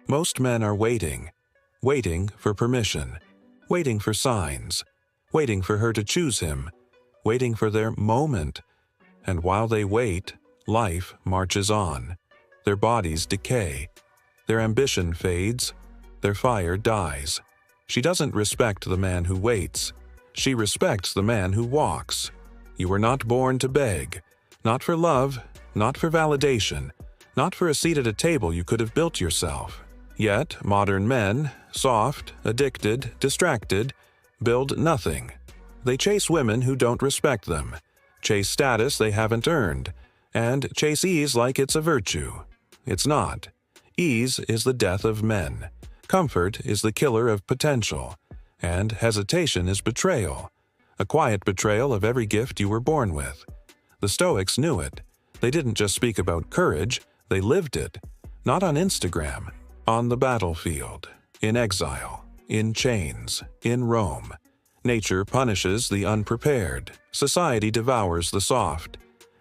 Most men are waiting, waiting for permission, waiting for signs, waiting for her to choose him, waiting for their moment. And while they wait, life marches on. Their bodies decay. Their ambition fades. Their fire dies. She doesn't respect the man who waits. She respects the man who walks. You were not born to beg. Not for love, not for validation, not for a seat at a table you could have built yourself. Yet, modern men, soft, addicted, distracted, build nothing. They chase women who don't respect them, chase status they haven't earned, and chase ease like it's a virtue. It's not. Ease is the death of men. Comfort is the killer of potential. And hesitation is betrayal. A quiet betrayal of every gift you were born with. The Stoics knew it. They didn't just speak about courage, they lived it. Not on Instagram. On the battlefield. In exile. In chains. In Rome. Nature punishes the unprepared. Society devours the soft.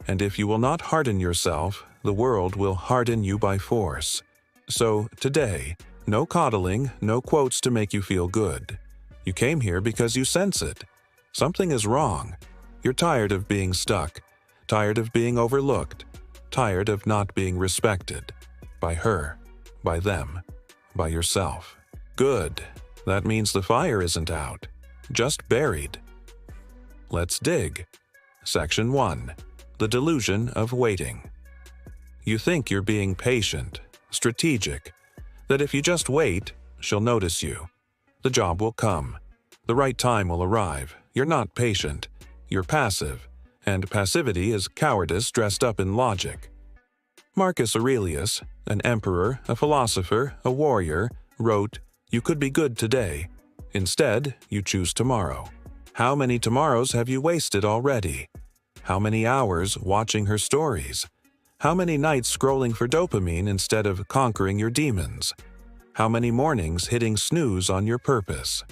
And if you will not harden yourself, the world will harden you by force. So, today, no coddling, no quotes to make you feel good. You came here because you sense it. Something is wrong. You're tired of being stuck, tired of being overlooked, tired of not being respected. By her, by them, by yourself. Good. That means the fire isn't out, just buried. Let's dig. Section 1. The delusion of waiting. You think you're being patient, strategic, that if you just wait, she'll notice you. The job will come. The right time will arrive. You're not patient. You're passive. And passivity is cowardice dressed up in logic. Marcus Aurelius, an emperor, a philosopher, a warrior, wrote, "You could be good today. Instead, you choose tomorrow." How many tomorrows have you wasted already? How many hours watching her stories? How many nights scrolling for dopamine instead of conquering your demons? How many mornings hitting snooze on your purpose?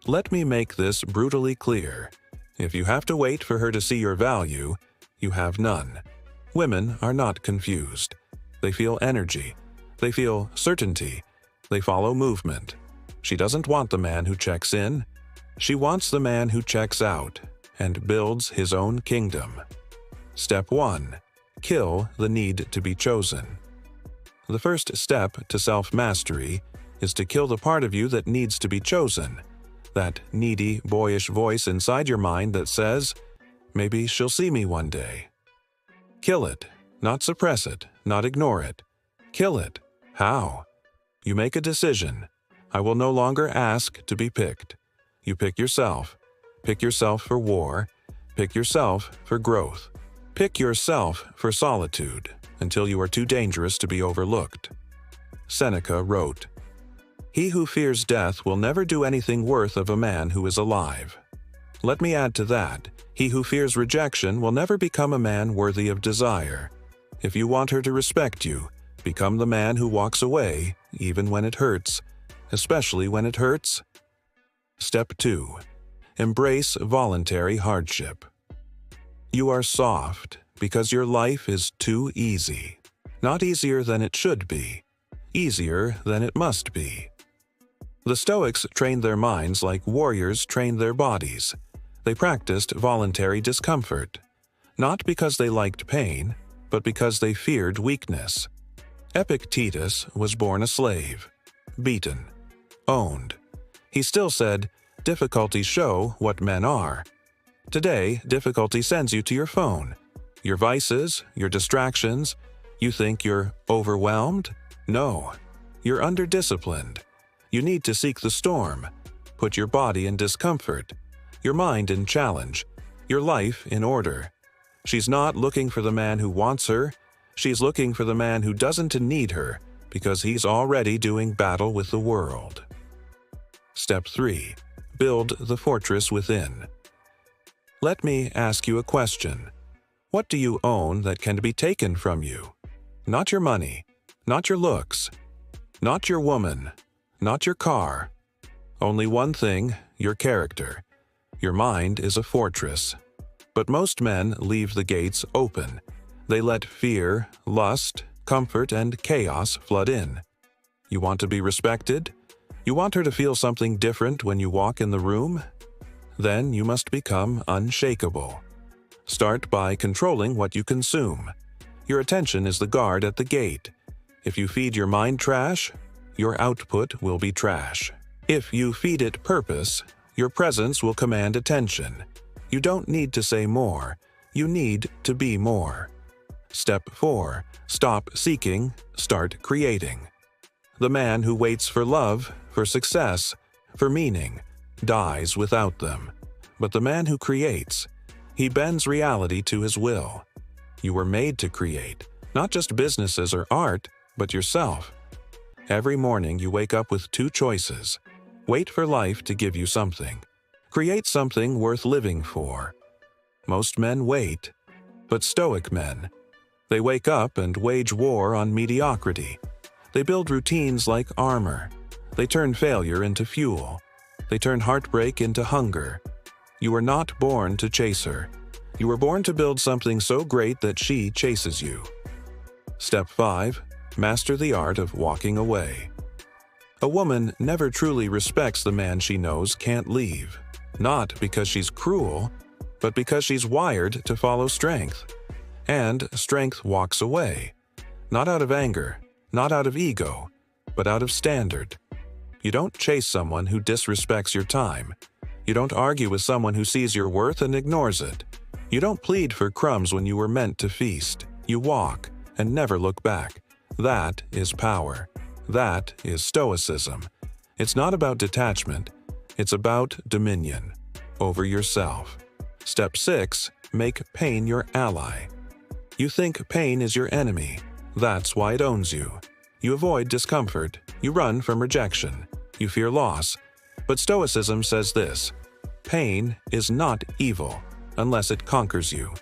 Let me make this brutally clear. If you have to wait for her to see your value, you have none. Women are not confused. They feel energy. They feel certainty. They follow movement. She doesn't want the man who checks in. She wants the man who checks out and builds his own kingdom. Step 1. Kill the need to be chosen. The first step to self-mastery is to kill the part of you that needs to be chosen. That needy, boyish voice inside your mind that says, "Maybe she'll see me one day." Kill it, not suppress it, not ignore it. Kill it. How? You make a decision. I will no longer ask to be picked. You pick yourself. Pick yourself for war. Pick yourself for growth. Pick yourself for solitude until you are too dangerous to be overlooked. Seneca wrote, "He who fears death will never do anything worth of a man who is alive." Let me add to that, he who fears rejection will never become a man worthy of desire. If you want her to respect you, become the man who walks away, even when it hurts, especially when it hurts. Step 2. Embrace voluntary hardship. You are soft because your life is too easy. Not easier than it should be. Easier than it must be. The Stoics trained their minds like warriors trained their bodies. They practiced voluntary discomfort. Not because they liked pain, but because they feared weakness. Epictetus was born a slave. Beaten. Owned. He still said, "Difficulties show what men are." Today, difficulty sends you to your phone. Your vices, your distractions. You think you're overwhelmed? No. You're under-disciplined. You need to seek the storm. Put your body in discomfort. Your mind in challenge. Your life in order. She's not looking for the man who wants her. She's looking for the man who doesn't need her because he's already doing battle with the world. Step 3. Build the fortress within. Let me ask you a question. What do you own that can be taken from you? Not your money, not your looks, not your woman, not your car. Only one thing, your character. Your mind is a fortress. But most men leave the gates open. They let fear, lust, comfort, and chaos flood in. You want to be respected? You want her to feel something different when you walk in the room? Then you must become unshakable. Start by controlling what you consume. Your attention is the guard at the gate. If you feed your mind trash, your output will be trash. If you feed it purpose, your presence will command attention. You don't need to say more. You need to be more. Step 4. Stop seeking, start creating. The man who waits for love, for success, for meaning, dies without them. But the man who creates, he bends reality to his will. You were made to create, not just businesses or art, but yourself. Every morning you wake up with 2 choices. Wait for life to give you something. Create something worth living for. Most men wait, but Stoic men, they wake up and wage war on mediocrity. They build routines like armor. They turn failure into fuel. They turn heartbreak into hunger. You were not born to chase her. You were born to build something so great that she chases you. Step 5. Master the art of walking away. A woman never truly respects the man she knows can't leave. Not because she's cruel, but because she's wired to follow strength. And strength walks away. Not out of anger, not out of ego, but out of standard. You don't chase someone who disrespects your time. You don't argue with someone who sees your worth and ignores it. You don't plead for crumbs when you were meant to feast. You walk and never look back. That is power. That is stoicism. It's not about detachment. It's about dominion over yourself. Step 6. Make pain your ally. You think pain is your enemy. That's why it owns you. You avoid discomfort. You run from rejection. You fear loss. But Stoicism says this: pain is not evil unless it conquers you.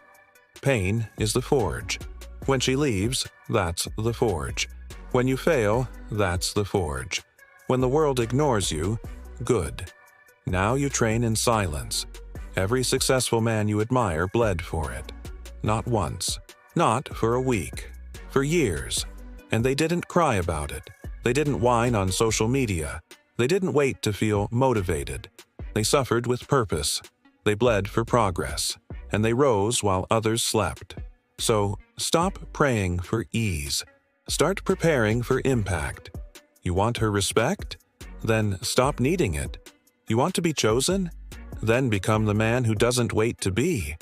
Pain is the forge. When she leaves, that's the forge. When you fail, that's the forge. When the world ignores you, good. Now you train in silence. Every successful man you admire bled for it. Not once. Not for a week. For years. And they didn't cry about it. They didn't whine on social media. They didn't wait to feel motivated. They suffered with purpose. They bled for progress. And they rose while others slept. So stop praying for ease. Start preparing for impact. You want her respect? Then stop needing it. You want to be chosen? Then become the man who doesn't wait to be.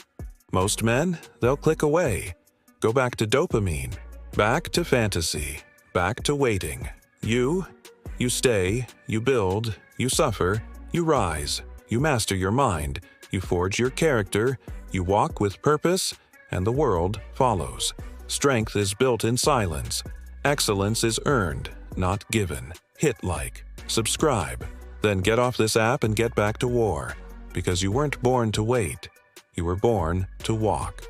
Most men, they'll click away. Go back to dopamine. Back to fantasy. Back to waiting. You stay, you build, you suffer, you rise, you master your mind, you forge your character, you walk with purpose, and the world follows. Strength is built in silence. Excellence is earned, not given. Hit like. Subscribe. Then get off this app and get back to war. Because you weren't born to wait. You were born to walk.